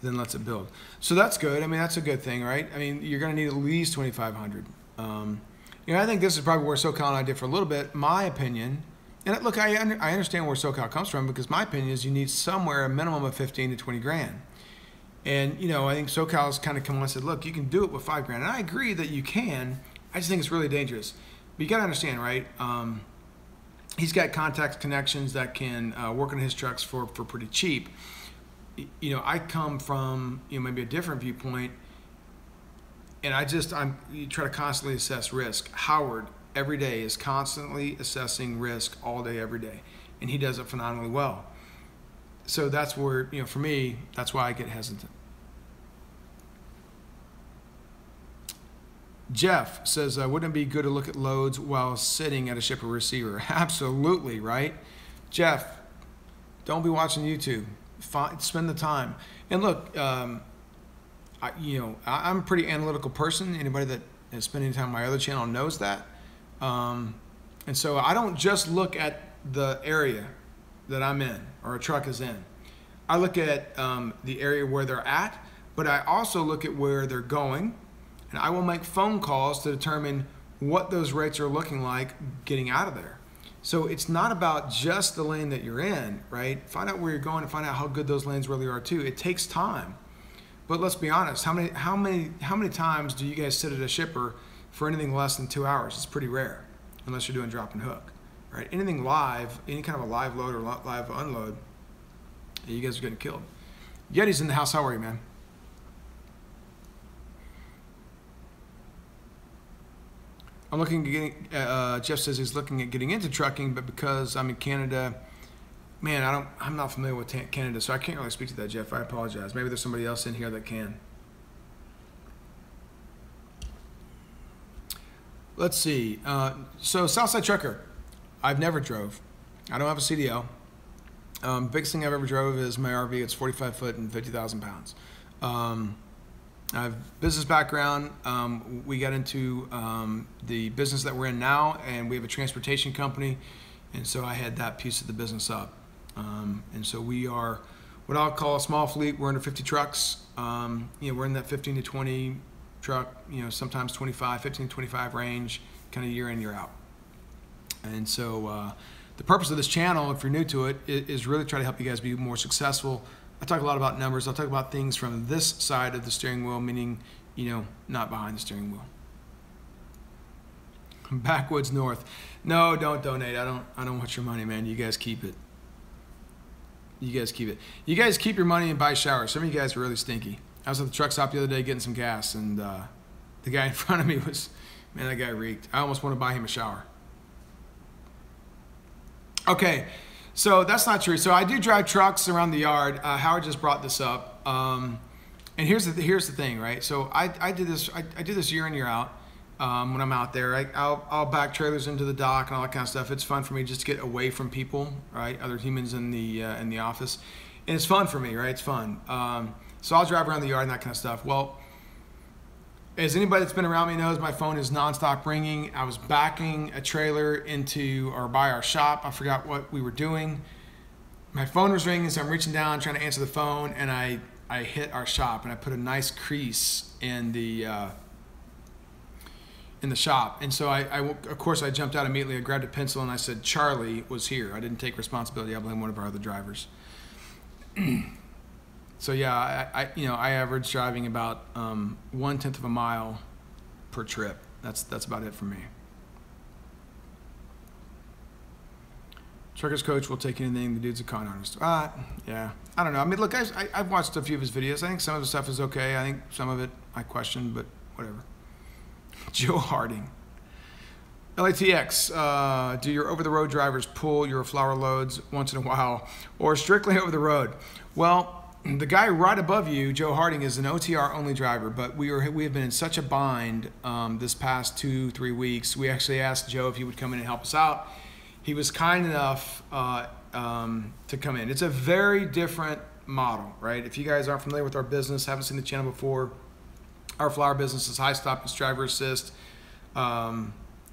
then lets it build. So that's good. I mean, that's a good thing, right? I mean, you're going to need at least 2,500. You know, I think this is probably where SoCal and I differ a little bit. My opinion, and look, I understand where SoCal comes from, because my opinion is you need somewhere a minimum of 15 to 20 grand. And, you know, I think SoCal's kind of come on and said, look, you can do it with 5 grand. And I agree that you can. I just think it's really dangerous. But you got to understand, right? He's got contacts, connections that can work on his trucks for pretty cheap. You know, I come from, you know, maybe a different viewpoint, and you try to constantly assess risk. Howard, every day, is constantly assessing risk all day, every day, and he does it phenomenally well. So that's where, you know, for me, that's why I get hesitant. Jeff says, wouldn't it be good to look at loads while sitting at a shipper receiver? Absolutely, right? Jeff, don't be watching YouTube. Spend the time. And look, I'm a pretty analytical person. Anybody that has spent any time on my other channel knows that. And so I don't just look at the area that I'm in or a truck is in. I look at the area where they're at, but I also look at where they're going. And I will make phone calls to determine what those rates are looking like getting out of there. So it's not about just the lane that you're in, right? Find out where you're going and find out how good those lanes really are too. It takes time. But let's be honest, how many times do you guys sit at a shipper for anything less than 2 hours? It's pretty rare, unless you're doing drop and hook, right? Anything live, any kind of a live load or live unload, you guys are getting killed. Yeti's in the house. How are you, man? I'm looking at getting, Jeff says he's looking at getting into trucking, but because I'm in Canada, man, I'm not familiar with Canada, so I can't really speak to that, Jeff. I apologize. Maybe there's somebody else in here that can. Let's see. So Southside Trucker, I've never drove. I don't have a CDL. Biggest thing I've ever drove is my RV. It's 45 foot and 50,000 pounds. I have business background. We got into the business that we're in now, and we have a transportation company, and so I had that piece of the business up. And so we are what I'll call a small fleet. We're under 50 trucks. We're in that 15 to 20 truck, sometimes 25, 15 to 25 range. kind of year in, year out. And so the purpose of this channel, if you're new to it, is really try to help you guys be more successful. I talk a lot about numbers. I'll talk about things from this side of the steering wheel, meaning, you know, not behind the steering wheel. Backwoods North. No, don't donate. I don't want your money, man. You guys keep it. You guys keep it. You guys keep your money and buy showers. Some of you guys are really stinky. I was at the truck stop the other day getting some gas, and the guy in front of me was, man, that guy reeked. I almost want to buy him a shower. Okay, so that's not true. So I do drive trucks around the yard. Howard just brought this up. And here's the thing, right? So I do this year in, year out. When I'm out there, I'll back trailers into the dock and all that kind of stuff. It's fun for me just to get away from people, right? Other humans in the office, and it's fun for me, right? It's fun. So I'll drive around the yard and that kind of stuff. Well, as anybody that's been around me knows, my phone is nonstop ringing. I was backing a trailer into or by our shop. I forgot what we were doing. My phone was ringing, so I'm reaching down trying to answer the phone, and I hit our shop, and I put a nice crease in the shop. And so of course I jumped out immediately. I grabbed a pencil and I said Charlie was here. I didn't take responsibility. I blame one of our other drivers. So yeah, I average driving about 1/10 of a mile per trip. That's about it for me. Truckers Coach will take anything. The dude's a con artist. Yeah, I don't know. I mean, look, guys, I've watched a few of his videos. I think some of the stuff is okay. I think some of it I question, but whatever. Joe Harding. LATX, do your over-the-road drivers pull your flower loads once in a while or strictly over the road? Well, the guy right above you, Joe Harding, is an OTR-only driver, but we have been in such a bind this past 2-3 weeks. We actually asked Joe if he would come in and help us out. He was kind enough to come in. It's a very different model, right? If you guys aren't familiar with our business, haven't seen the channel before, our flower business is high stop, it's driver assist.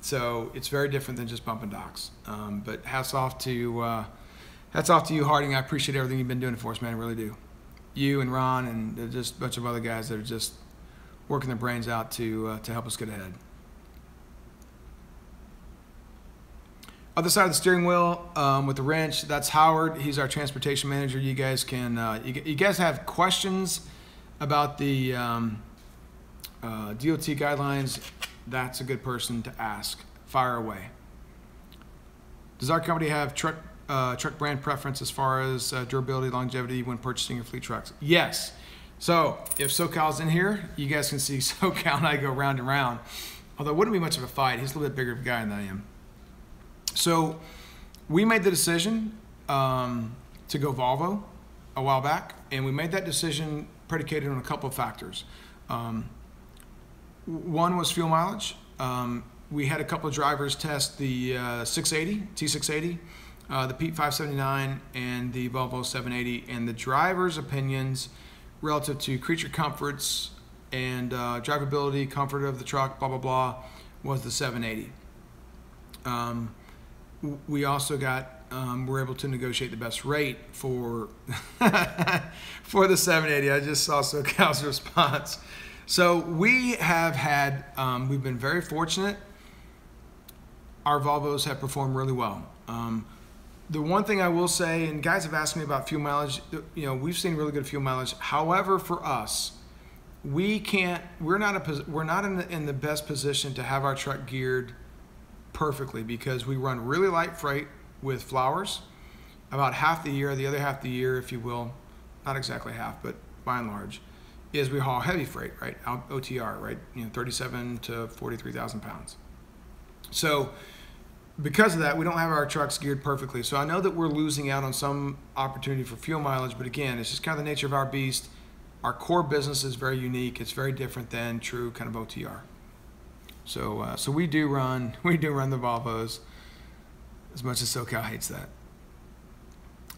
So it's very different than just bumping docks. But hats off to you, Harding. I appreciate everything you've been doing for us, man. I really do. You and Ron and just a bunch of other guys that are just working their brains out to help us get ahead. Other side of the steering wheel with the wrench, that's Howard. He's our transportation manager. You guys can, you guys have questions about the DOT guidelines, that's a good person to ask. Fire away. Does our company have truck brand preference as far as durability, longevity when purchasing your fleet trucks? Yes. So if SoCal's in here, you guys can see SoCal and I go round and round. Although it wouldn't be much of a fight. He's a little bit bigger of a guy than I am. So we made the decision to go Volvo a while back, and we made that decision predicated on a couple of factors. One was fuel mileage. We had a couple of drivers test the 680, T680, the Pete 579, and the Volvo 780, and the drivers' opinions relative to creature comforts and drivability, comfort of the truck, blah, blah, blah, was the 780. We also were able to negotiate the best rate for for the 780. I just saw SoCal's response. So we have had, we've been very fortunate. Our Volvos have performed really well. The one thing I will say, and guys have asked me about fuel mileage, you know, we've seen really good fuel mileage. However, for us, we're not in the best position to have our truck geared perfectly because we run really light freight with flowers about half the year. The other half the year, if you will, not exactly half, but by and large, is we haul heavy freight, right? OTR, right? You know, 37 to 43,000 pounds. So because of that, we don't have our trucks geared perfectly. So I know that we're losing out on some opportunity for fuel mileage, but again, it's just kind of the nature of our beast. Our core business is very unique. It's very different than true kind of OTR. So we do run the Volvos as much as SoCal hates that.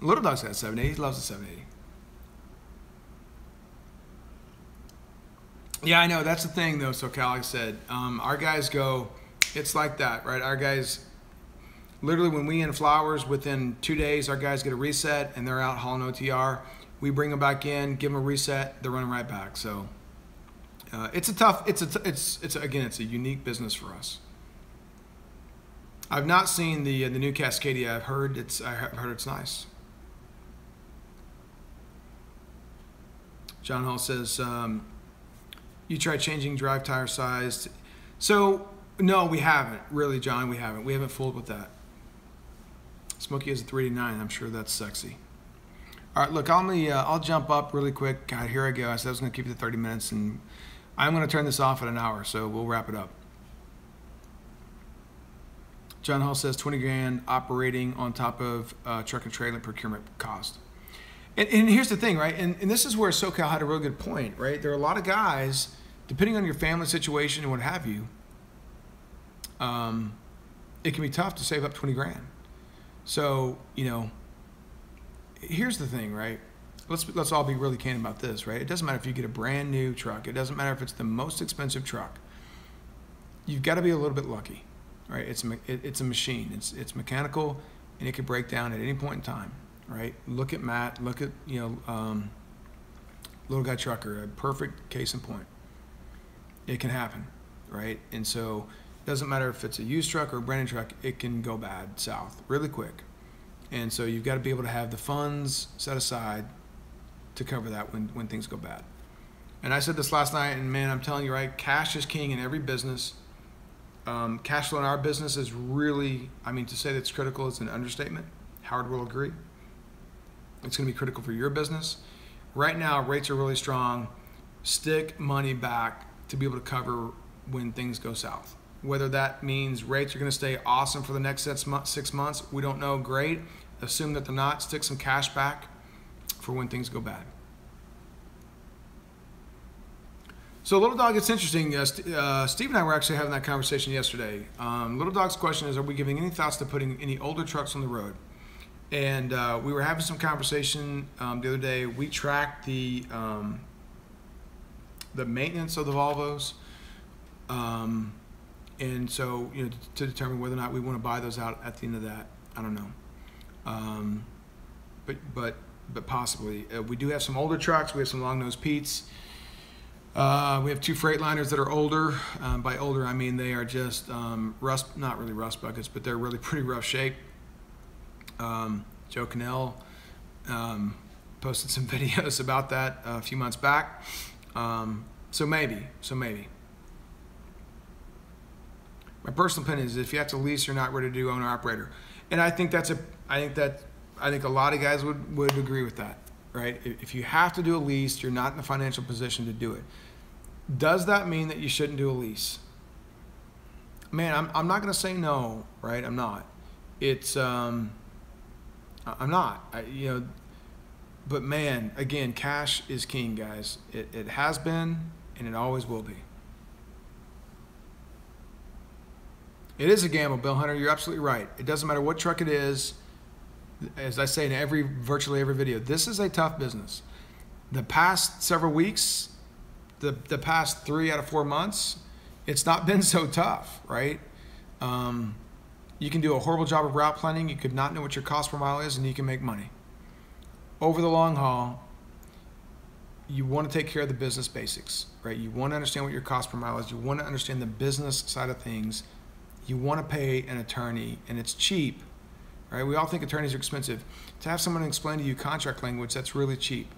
Little Dog's got a 780. He loves the 780. Yeah, I know. That's the thing, though, SoCal. Like I said, our guys go, it's like that, right? Our guys, literally when we end flowers, within 2 days, our guys get a reset, and they're out hauling OTR. We bring them back in, give them a reset, they're running right back. So it's a unique business for us. I've not seen the new Cascadia. I've heard it's nice. John Hall says, you tried changing drive tire size. So no, we haven't really, John. We haven't fooled with that. Smokey has a 389. I'm sure that's sexy. All right, look, I'll jump up really quick. God, here I go. I said I was going to keep it to 30 minutes, and I'm going to turn this off at an hour, so we'll wrap it up. John Hall says 20 grand operating on top of truck and trailer procurement cost. And here's the thing, right? And this is where SoCal had a real good point, right? There are a lot of guys, depending on your family situation and what have you, it can be tough to save up 20 grand. So, here's the thing, right? Let's all be really candid about this, right? It doesn't matter if you get a brand new truck. It doesn't matter if it's the most expensive truck. You've got to be a little bit lucky, right? It's a machine. It's mechanical, and it could break down at any point in time, right? Look at Matt. Look at Little Guy Trucker. A perfect case in point. It can happen, right? And so it doesn't matter if it's a used truck or a brand new truck. It can go bad south really quick. And so you've got to be able to have the funds set aside to cover that when things go bad. And I said this last night, and man, I'm telling you, right, cash is king in every business. Cash flow in our business is really, to say that's critical is an understatement. Howard will agree. It's going to be critical for your business. Right now, rates are really strong. Stick money back to be able to cover when things go south. Whether that means rates are going to stay awesome for the next 6 months, we don't know. Great. Assume that they're not. Stick some cash back for when things go bad. So Little Dog, it's interesting. Steve and I were actually having that conversation yesterday. Little Dog's question is, are we giving any thoughts to putting any older trucks on the road? And we were having some conversation the other day. We tracked the maintenance of the Volvos. And so, to determine whether or not we want to buy those out at the end of that, I don't know. But possibly. We do have some older trucks. We have some long-nosed Pete's. We have 2 Freightliners that are older. By older, I mean they are just not really rust buckets, but they're really pretty rough shape. Joe Cannell posted some videos about that a few months back. So maybe. My personal opinion is if you have to lease, you're not ready to do owner operator, and I think I think a lot of guys would agree with that, right? If you have to do a lease, you're not in a financial position to do it. Does that mean that you shouldn't do a lease? Man, I'm not going to say no, right? I'm not. I'm not. But man, again, cash is king, guys. It has been, and it always will be. It is a gamble, Bill Hunter. You're absolutely right. It doesn't matter what truck it is. As I say in virtually every video, this is a tough business. The past several weeks, the past 3 out of 4 months, it's not been so tough, right? You can do a horrible job of route planning. You could not know what your cost per mile is, and you can make money. Over the long haul, you want to take care of the business basics, right? You want to understand what your cost per mile is. You want to understand the business side of things. You want to pay an attorney, and it's cheap, right? We all think attorneys are expensive. To have someone explain to you contract language, that's really cheap,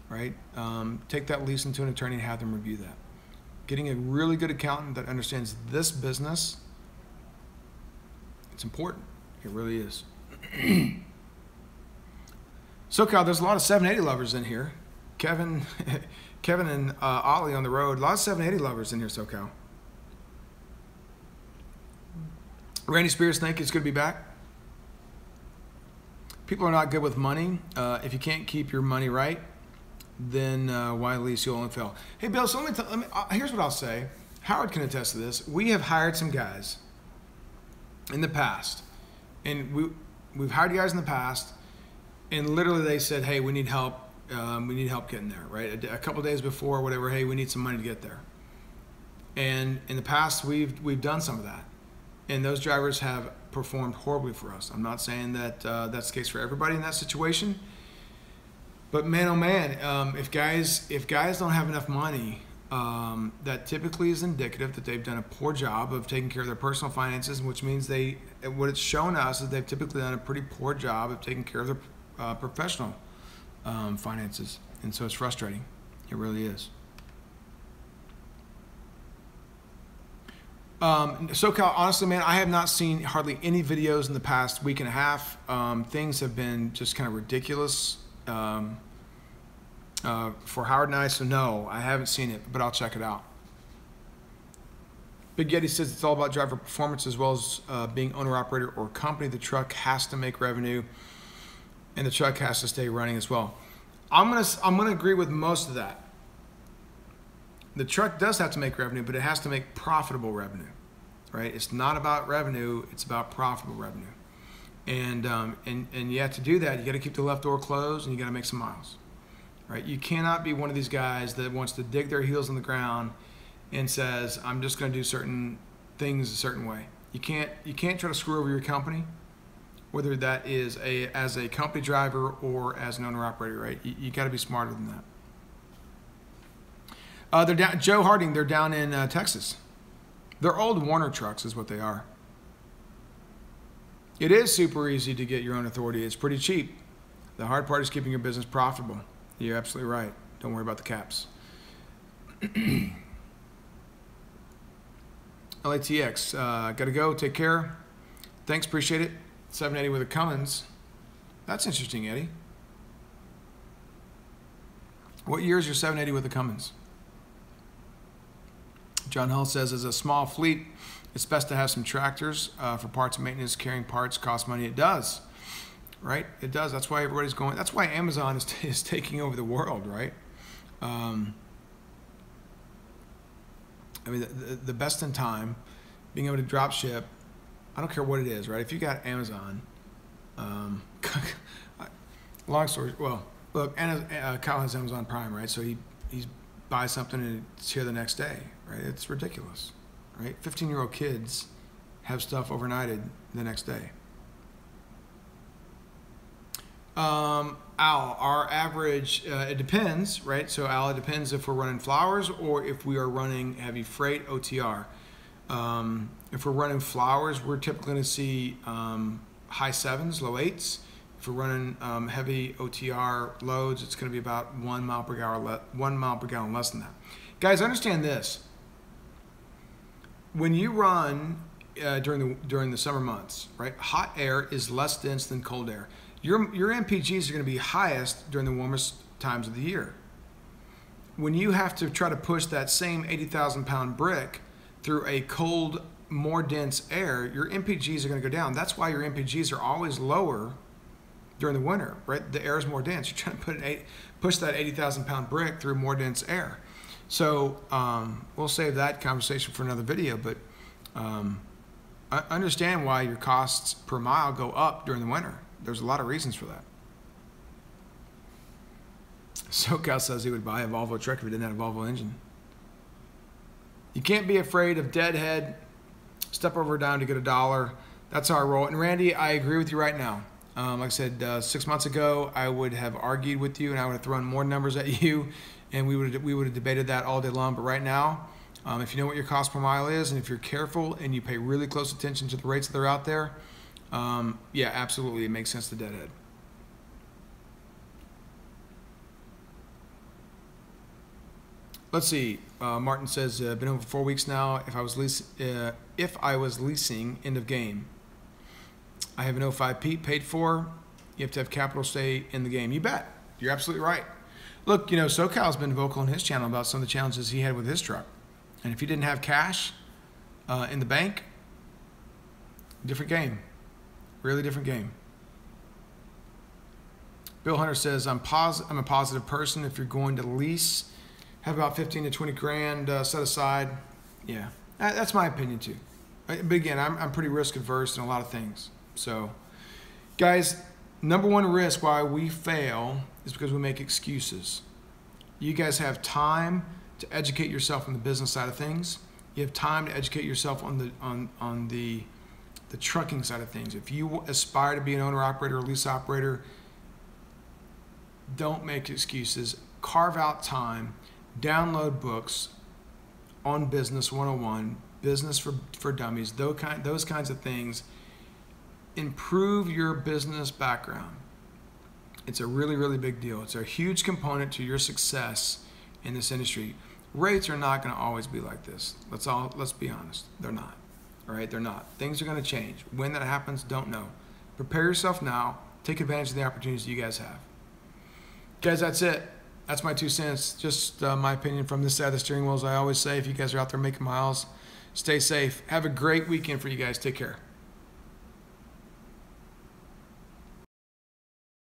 right? Take that lease into an attorney and have them review that. Getting a really good accountant that understands this business, it's important. It really is. SoCal, there's a lot of 780 lovers in here. Kevin and Ollie on the road. A lot of 780 lovers in here, SoCal. Randy Spears, thank you. It's good to be back. People are not good with money. If you can't keep your money right, then why lease? You'll only fail. Hey, Bill, so here's what I'll say. Howard can attest to this. We have hired some guys in the past, and we've hired guys in the past, and literally they said, hey, we need help. We need help getting there, right? A couple days before, whatever, hey, we need some money to get there. And in the past, we've done some of that. And those drivers have performed horribly for us. I'm not saying that that's the case for everybody in that situation. But man, oh man, if guys don't have enough money, that typically is indicative that they've done a poor job of taking care of their personal finances, which means what it's shown us is they've typically done a pretty poor job of taking care of their professional finances. And so it's frustrating. It really is. SoCal, honestly, man, I have not seen hardly any videos in the past week and a half. Things have been just kind of ridiculous for Howard and I, so no, I haven't seen it, but I'll check it out. Big Yeti says it's all about driver performance as well as being owner-operator or company. The truck has to make revenue, and the truck has to stay running as well. I'm gonna agree with most of that. The truck does have to make revenue, but it has to make profitable revenue, right? It's not about revenue; it's about profitable revenue. And you have to do that. You got to keep the left door closed, and you got to make some miles, right? You cannot be one of these guys that wants to dig their heels in the ground and says, "I'm just going to do certain things a certain way." You can't try to screw over your company, whether that is as a company driver or as an owner operator, right? You got to be smarter than that. They're down, Joe Harding, they're down in Texas. They're old Warner trucks is what they are. It is super easy to get your own authority. It's pretty cheap. The hard part is keeping your business profitable. You're absolutely right. Don't worry about the caps. LATX, got to go. Take care. Thanks, appreciate it. 780 with a Cummins. That's interesting, Eddie. What year is your 780 with a Cummins? John Hull says, as a small fleet, it's best to have some tractors for parts and maintenance. Carrying parts costs money. It does, right? It does. That's why everybody's going. That's why Amazon is taking over the world, right? I mean, the best in time, being able to drop ship. I don't care what it is, right? If you got Amazon, long story. Well, look, Kyle has Amazon Prime, right? So he buys something and it's here the next day, right? It's ridiculous, right? 15-year-old kids have stuff overnighted the next day. Al, our average, it depends, right? So Al, it depends if we're running flowers or if we are running heavy freight OTR. If we're running flowers, we're typically going to see high 7s, low 8s. If we're running heavy OTR loads, it's going to be about 1 mile per gallon less than that. Guys, understand this. When you run during the summer months, right? Hot air is less dense than cold air. Your MPGs are going to be highest during the warmest times of the year. When you have to try to push that same 80,000-pound brick through a cold, more dense air, your MPGs are going to go down. That's why your MPGs are always lower during the winter, right? The air is more dense. You're trying to push that 80,000-pound brick through more dense air. So we'll save that conversation for another video, but I understand why your costs per mile go up during the winter. There's a lot of reasons for that. SoCal says he would buy a Volvo truck if it didn't have a Volvo engine. You can't be afraid of deadhead. Step over down to get $1. That's how I roll. And Randy, I agree with you right now. Like I said, 6 months ago, I would have argued with you and I would have thrown more numbers at you, and we would have debated that all day long. But right now, if you know what your cost per mile is, and if you're careful and you pay really close attention to the rates that are out there, yeah, absolutely, it makes sense to deadhead. Let's see. Martin says, been home for 4 weeks now. If I was leasing, end of game. I have an 05 Pete paid for. You have to have capital stay in the game. You bet. You're absolutely right. Look, you know, SoCal's been vocal on his channel about some of the challenges he had with his truck. And if he didn't have cash in the bank, different game. Really different game. Bill Hunter says, I'm a positive person. If you're going to lease, have about 15 to 20 grand set aside. Yeah, that's my opinion too. But again, I'm pretty risk adverse in a lot of things. So, guys, number one risk why we fail is because we make excuses. You guys have time to educate yourself on the business side of things. You have time to educate yourself on the trucking side of things. If you aspire to be an owner operator or lease operator, don't make excuses. Carve out time. Download books. on Business 101, Business for Dummies, those kinds of things. Improve your business background. It's a really, really big deal. It's a huge component to your success in this industry. Rates are not going to always be like this. Let's be honest. They're not. All right, they're not. Things are going to change. When that happens, don't know. Prepare yourself now. Take advantage of the opportunities you guys have. Guys, that's it. That's my 2 cents. Just my opinion from this side of the steering wheel. As I always say, if you guys are out there making miles, stay safe. Have a great weekend for you guys. Take care.